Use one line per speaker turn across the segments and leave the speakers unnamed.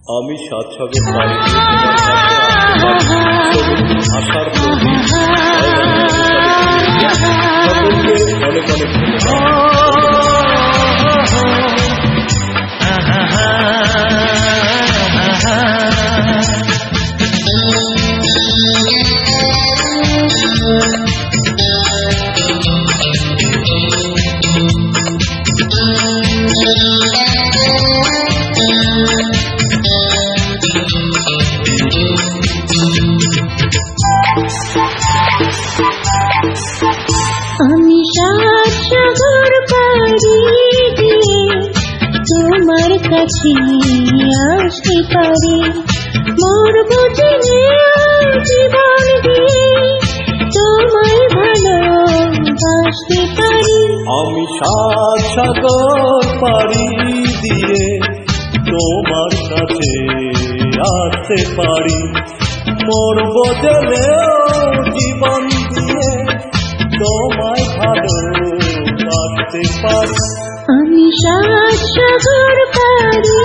আমি সাত সাগর পাড়ি দিয়ে আশার প্রদীপ। সকলকে অনেক অনেক
আমি সাত সাগর পাড়ি দিয়ে তোমার কাছে আসতে পারি, মরবো জেনে জীবন দিয়ে তোমায় ভালোবাসতে পারি।
আমি সাত সাগর পাড়ি দিয়ে তোমার কাছে আসতে পারি, মরবো জেনে জীবন দিয়ে তোমায় ভালোবাসতে পারি।
আমি সাত সাগর পাড়ি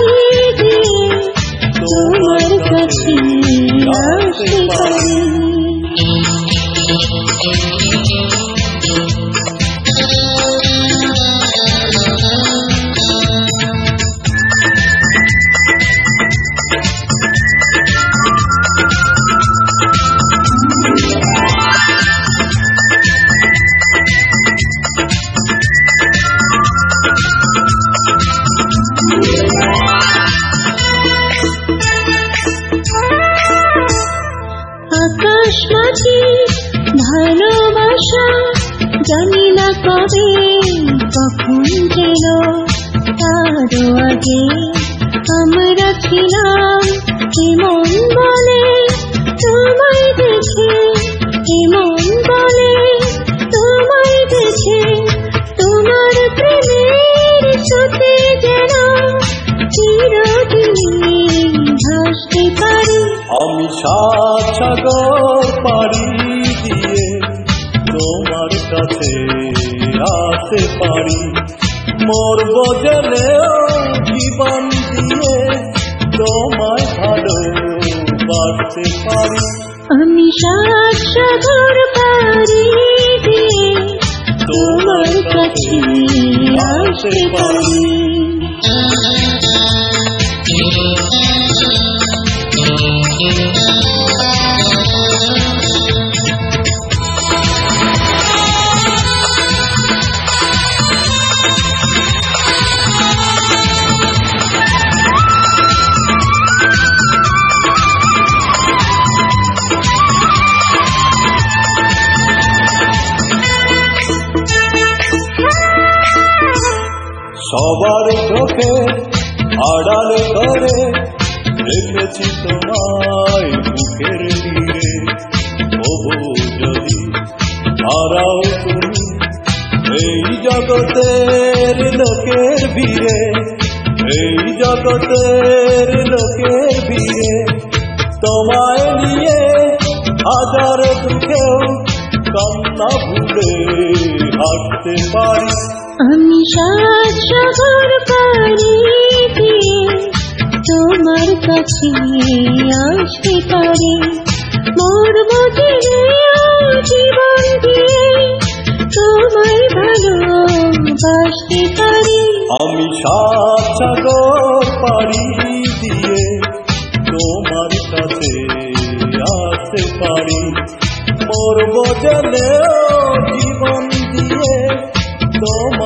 দিয়ে তোমার কাছে আসতে পারি। আকাশ মাঝি ভালোবাসা জানি না কবে কখন যেন, তারও আগে আমরা ছিলাম এমন বলে তোমায় দেখে, এমন বলে তোমায় দেখে তোমার প্রেমের ছুতে যেন চিরদিন ভাসতে পারি।
আমি সাত সাগর পাড়ি দিয়ে তোমার কাছে আসতে পারি, মরবো জেনে জীবন দিয়ে তোমায় ভালোবাসতে পারি।
আমি সাত সাগর পাড়ি দিয়ে তোমার কাছে আসতে পারি।
সবার চোখে আড়ালে করে রেখেছি তোমায় মুখের তীরে, তবু যদি হারাও তুমি এই জগতের লোকের ভিড়ে, এই জগতের লোকের ভিড়ে তোমায় নিয়ে হাজার দুঃখেও কান্না ভুলে হাঁটতে পারি।
আমি সাত সাগর পাড়ি দিয়ে তোমার কাছে আসতে পারি, মরবো জেনে জীবন দিয়ে তোমায় ভালোবাসতে পারি।
আমি সাত সাগর পাড়ি দিয়ে তোমার কাছে আসতে পারি, মরবো জেনে জীবন দিয়ে তোমায়